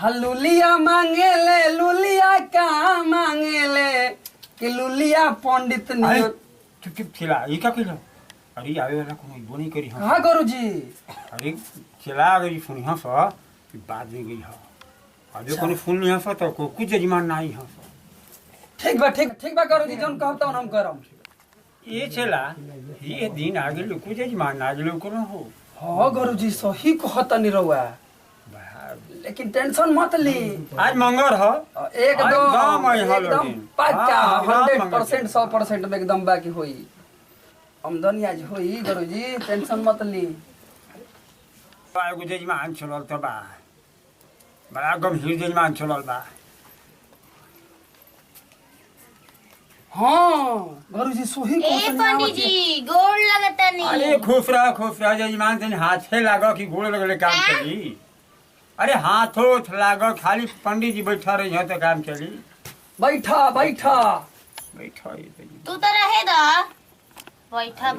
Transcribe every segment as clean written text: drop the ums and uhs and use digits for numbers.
हलुलिया मांगेले लुलिया का मांगेले कि लुलिया पंडित नियन। चुप चुप चला ये क्या कहला? अरे आवे वाला कोई बोनी करी हम। हाँ गुरुजी। अरे चला गई सुनी हम सा कि बाद में गई हा। अरे कोने फोन नहीं हंसा तो को कुछ जजमान नहीं हंसा। ठीक बा गुरुजी जोन कहता हम करम। ये चला ये दिन आगे लोग कुछ जजमान आज लोग करो हो। हाँ गुरुजी सही कहता नहीं रहुआ। लेकिन टेंशन मत ली। आज मंगल हो एकदम पक्का 100% 100% में एकदम बाकी होई। आमदनी आज होई गुरुजी टेंशन मत ली। एगो जजमान चलल तो बा बड़ा गंभीर जजमान चलल बा। हाँ गुरुजी सही ए पंडित जी गोड़ लगता नहीं। अरे खुश रह जजमान तनी हाथे लागो कि गोड़ लगले काम चली। अरे हाथों लागो खाली पंडित जी बैठा रही है तो काम चली। बैठा तू तो रहे दा बैठा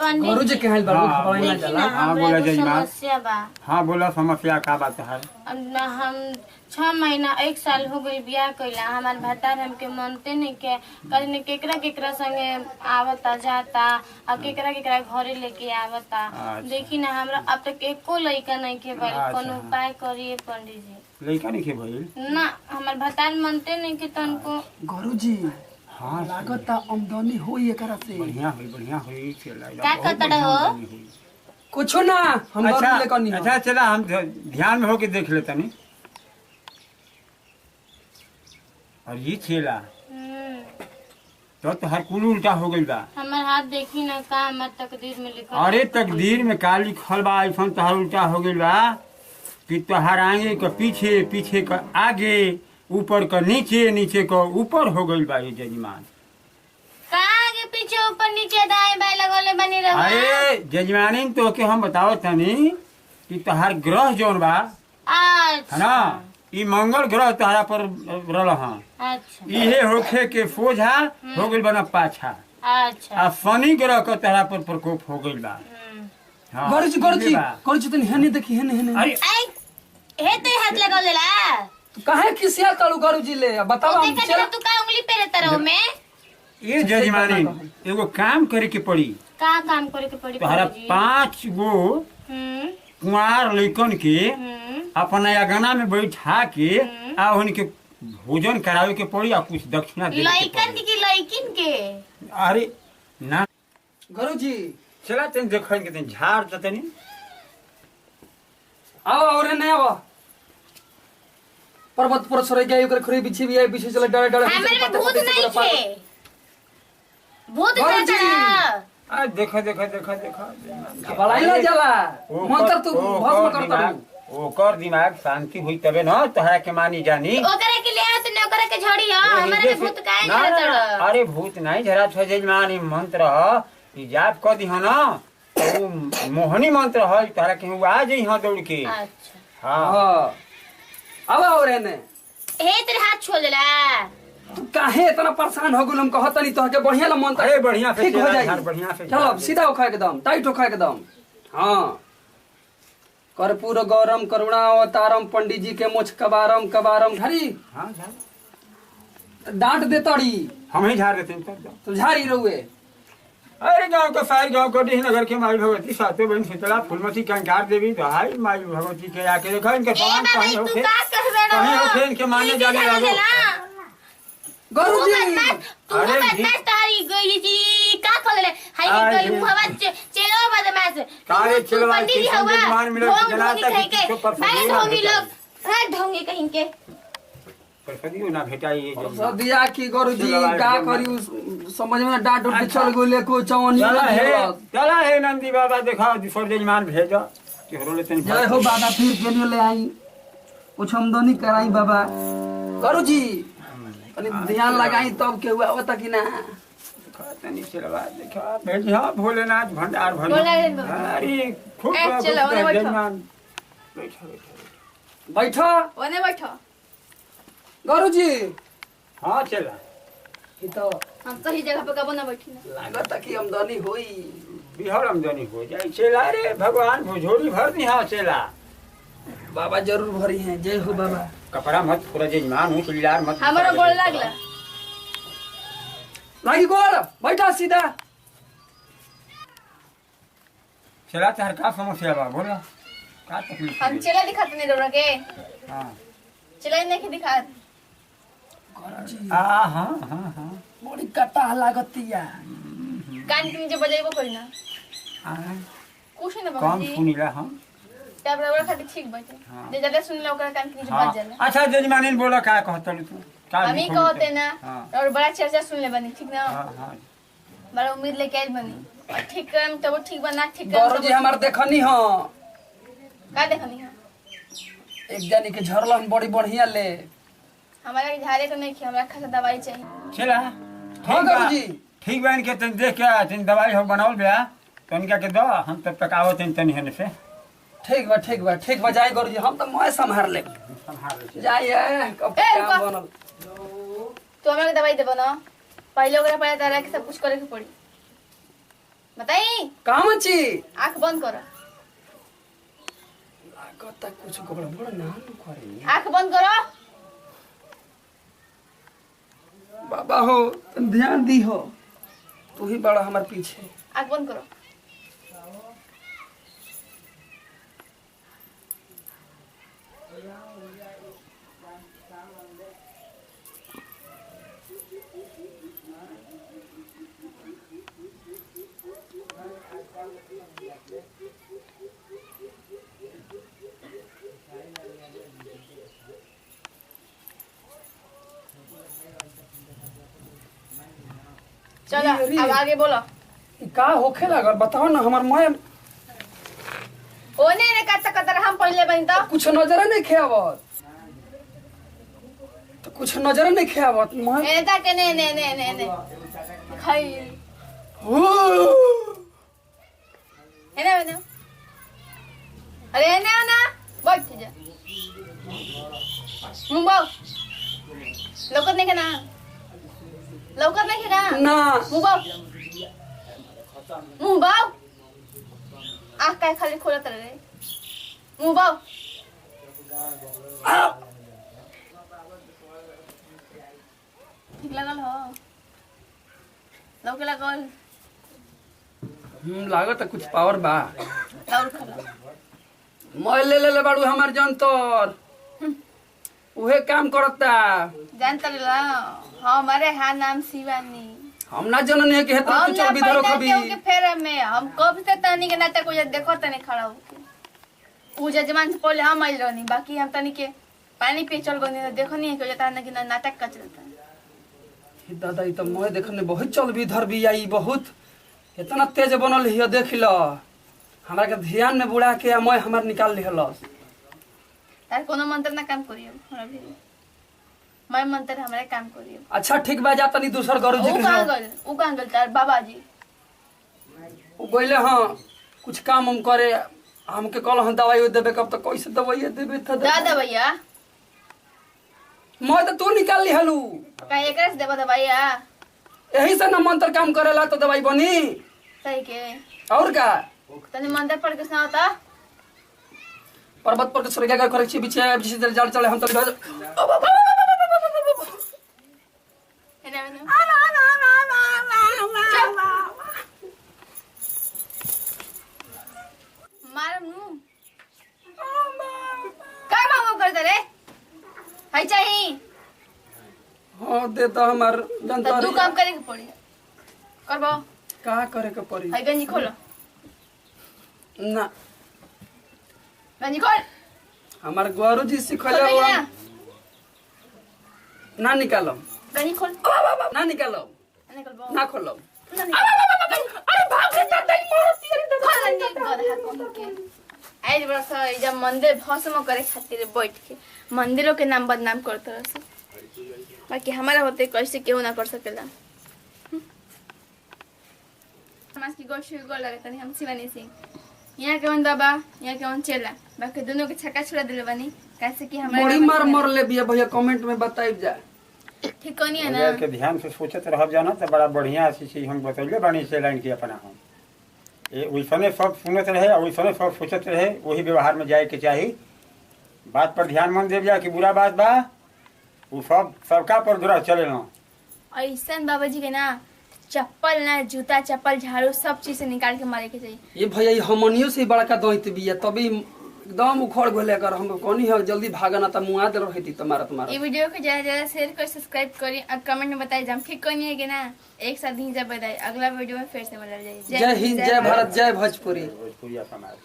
पंडित गुरुजी के हाल बाबू खबराई ना चला। हाँ बोला जजमान। समस्या बा। हाँ बोला समस्या का बात है? हम 6 महीना 1 साल हो गई बियाह कइला। हमार भतार हमके मनते नहीं के कहीं केकरा संगे आवता जाता और केकरा घरे लेके आवता। देखी ना हमरा अब तक एको लइका नहीं के भाई। कोनो उपाय करिए पंडित जी। लइका नहीं के भइल ना हमार भतार मनते नहीं के तनको। गुरुजी हाँ लागत आमदनी होई एकरा से। बढ़िया होई चला। का कहता हो? कुछ ना हम ले करनी। अच्छा चला हम ध्यान में होके देख लेता नहीं। और ये चला तो हर कुल उल्टा हो गई बा। हमार हाथ देखी ना का हमार तकदीर में लिखल। अरे तकदीर में का लिखल बा ऐसा तोहर उल्टा हो गई बा कि तोहर आगे का पीछे पीछे का आगे ऊपर का नीचे नीचे का ऊपर हो गई बा। ये जजमान का आगे पीछे ऊपर नीचे दाएं बाएं लगोले बनी रहो। अरे जजमानी तो के हम बताओ तनी कि तोहर ग्रह जौन बा है ना ई मंगल ग्रह तोहरा पर रहा। अच्छा इहे होखे के सोझा हो गइल बा ना पाछा। अच्छा आ शनि ग्रह का तोहरा पर प्रकोप हो गइल बा। हाँ, गुरुजी तनी हेने देखी हेने। अरे हे ते हाथ लगा देला तो काहे किसिया कालू गुरुजी ले बताओ हम चल। तू का उंगली पे रहता में ये जजमानी एगो काम करे के पड़ी। का काम करे के पड़ी तोहरा 5 गो कुंवार लइकन के अपना अगना में बैठा के आ उनके भोजन करावे के पड़ी आ कुछ दक्षिणा दे लइकन के लइकिन के। अरे ना गुरुजी चला तन देख के तन झाड़ तनी आओ और नहीं आओ पर्वत पर सरे गए ओकर खरी बिछी भी पीछे चले डरे हमरे में भूत नहीं छे। भूत का आ देखा बड़ाई ना जाला मंत्र तू भस्म करता रहू। ओकर दिमाग शांति हुई तबे न तोहरा के मानी जानी। ओकरे के ले आत ने ओकरे के झड़ी ह हमरे में भूत काहे झरत। अरे भूत नहीं झरा छ जजमानी मंत्र ह ई जाप क दी ह ना तो मोहनी मंत्र ह तोहरा के हुआ आ जई ह दौड़ के। अच्छा हां अब और ने हे तेरे हाथ छोड़ देला। काहे इतना परेशान हो गुलम कहत नहीं तो के बढ़िया ल मंत्र। अरे बढ़िया से ठीक हो जाई। बढ़िया से चलो सीधा उखा एकदम टाइट उखा एकदम। हां कर्पूर गौरम करुणा अवतारम पंडित जी के मोछ कबारम झारी। हां झाड़ डांट दे तड़ी हम ही झाड़ देते हैं तो झारी रहुए। अरे गांव का सारी गांव को नगर के माई भगवती सातों बहन शीतला फूलमती कंकार देवी तो हाई माई भगवती के आके देखो इनके पावन कहीं होके कहीं होके इनके माने जाने लागो। गुरुजी अरे बदमाश तारी गई जी का कर ले हाय गई मुहवा चलो बदमाश कारे चलो पंडित जी हवा जजमान मिले जनाता के भाई ढोंगी लोग ढोंगी कहीं के पर कदियो ना भेटाई ये सदिया की गुरुजी का करी समझ में डांट उठ चल गोले को चवनी चला है नंदी बाबा देखा दूसर जजमान भेजो कि रोले तनी जय हो बाबा फिर के ले आई कुछ आमदनी कराई बाबा। गुरुजी तनी ध्यान लगाई तब के हुआ होता कि ना तनी चलवा देखा भेजिया भोलेनाथ भंडार भर। अरे खूब चलो जजमान बैठो ओने बैठो गुरुजी। हां चला ई तो हम सही जगह पे कबो ना बैठी ना लागत कि आमदनी होई। बिहार आमदनी हो जाए चला रे भगवान भोजोड़ी भर दी। हाँ चला बाबा जरूर भरी हैं। जय हो बाबा। कपड़ा मत पूरा जजमान हूँ चिल्लार मत। हमारा गोड़ लागला लागी गोड़ बैठा सीधा। चला तार का समस्या बा बोला का तकलीफ हम चला दिखाते नहीं डोरा के हां चला नहीं दिखात हां हां हां बड़ी कटा लागतिया। कान के नीचे बजाइबो करी ना हां कुछ ना कम बाबूजी सुनीला हम तब बराबर खातिर ठीक बाटे हाँ। जे ज्यादा सुनला ओकरा कान के नीचे हाँ। बज जाला। अच्छा जजमानी बोला का कहतलू तू का हम ही कहते ना हाँ। और बड़ा चर्चा सुन ले बनी ठीक ना हां हां बड़ा उम्मीद लेके आइल बनी और ठीक करम तब ठीक बना ठीक करम गौरव जी हमार देखनी हो का देखनी है एक जानी के झरलन बड़ी बढ़िया ले। हमारा के झारे तो नहीं कि हमरा खासा दवाई चाहिए। चला हाँ गौरव जी ठीक बा इनके तन देख के तन दवाई हो बनावल बा तो इनका के दो हम तब तक आवत तन हने से ठीक बा जाए गौरव जी हम तो मैं संभाल ले संभाल ले जाइए कब ए, काम रुको। बनल। तो हमरा के दवाई देबो ना पहले ओकरा पहले तारा के सब कुछ करे के पड़ी बताई काम छी आंख बंद करो लागता कुछ गड़बड़ ना करे। आंख बंद करो बाबा हो तुम ध्यान दी हो तू ही बड़ा हमारे पीछे। आंख बंद करो चलो अरे। अब आगे बोलो ई का होखे लागल बताओ ना हमार मैं ओने ने कच्चा कतर हम पहले बनी तो कुछ नजर नहीं खेवत तो कुछ नजर नहीं खेवत मैं एने तक ने ने ने ने ने खाई एने एने अरे एने ना बैठ जा मुंबा लोकत नहीं के ना लौकत नहीं ना ना मुंह बाव आँख काय खाली खोलत रहे मुंह बाव ठीक लगल हो लौके लगल लागत कुछ पावर बा। लौर खला मैं ले बाड़ू हमार जंतर उहे काम करता। जानता ला हमारे हाँ नाम शिवानी हम ना जननी है कि हेतना हम तू ना चल बिधरो पैदा खबी। केहू के फेर में हम कब से तनी के नाटक को देखो तनी खड़ा होके उ जजमान से पहले हम आइल रहनी बाकी हम तनी के पानी पे चल गनी देखो नहीं कि जता ना कि नाटक का चलता हे दादा ई तो मैं देखने बहुत चल बिधर भी आई बहुत इतना तेज बनल हिय देख ल हमरा के ध्यान में बुला के मैं हमार निकाल लिहलस। तार कोनो मंत्र ना काम करियो हमरा भी मैं मंत्र हमरा काम करियो अच्छा ठीक बा जा तनी दूसर गुरु जी के यहाँ। उ कहां गल तार बाबा जी वो बोले हाँ कुछ काम हम करे हमके कल हम दवाई देबे कब तक कैसे दवाई देबे था दादा भैया मैं तो तू निकाल लिहलू का एकरा से देबो दवाइया यही से ना मंत्र काम करेला तो दवाई बनी सही के और का तने मंत्र पढ़ के सुनाओ पर्वत पर के स्वर्ग करे छी पीछे जिसे जल चले हम तो मार मुंह का मांगो करते रे है चाहिए हाँ देता हमार तो जनता तू काम करे के पड़ी करबो का करे के पड़ी है गंजी खोलो ना गंजी खोल हमार गुरु जी सिखले खोल हुआ ना ना निकालो गंजी खोल ना निकालो निकलबो ना खोलो अरे भाग रे तई मारती रे खोल गंजी गधा कह के आज बरस जब मंदिर भस्म करे खातिर बैठ के मंदिरों के नाम बदनाम करते रह बाकी हमारा होते कैसे क्यों ना कर सकेला समाज की गोश गोल लगे तनी हम शिवानी सिंह यहाँ के वन बाबा यहाँ के वन चेला बाकी दोनों के छक्का छुड़ा दिले बनी कैसे कि हमारे बड़ी मार मर ले बिया भैया कमेंट में बताइब जा ठीक कोनी है ना अगर के ध्यान से सोचत रहब जाना तो बड़ा बढ़िया चीज हम बतैले बानी से लाइन की अपना हम ये वैसने सब सुनत रहे और वैसने सब सोचत रहे वही व्यवहार में जाए के चाहिए बात पर ध्यान मन देव जा कि बुरा बात बा वो सब सबका पर दुरा चले ना। ऐसा बाबाजी के ना चप्पल ना जूता चप्पल झाड़ू सब चीज से निकाल के मारे के चाहिए। ये भैया ये हमनियो से बड़का दैत बिया तभी एकदम उखड़ गले कर हम कोनी है जल्दी भागा ना त मुआ दे रहती त मारत मारत। ये वीडियो को ज्यादा ज्यादा शेयर कर सब्सक्राइब करी और कमेंट में बताइए हम ठीक करनी है कि ना। एक साथ ही जब बताइए अगला वीडियो में फिर से मिल जाए। जय हिंद जय भारत जय भोजपुरी। भोजपुरिया समाज।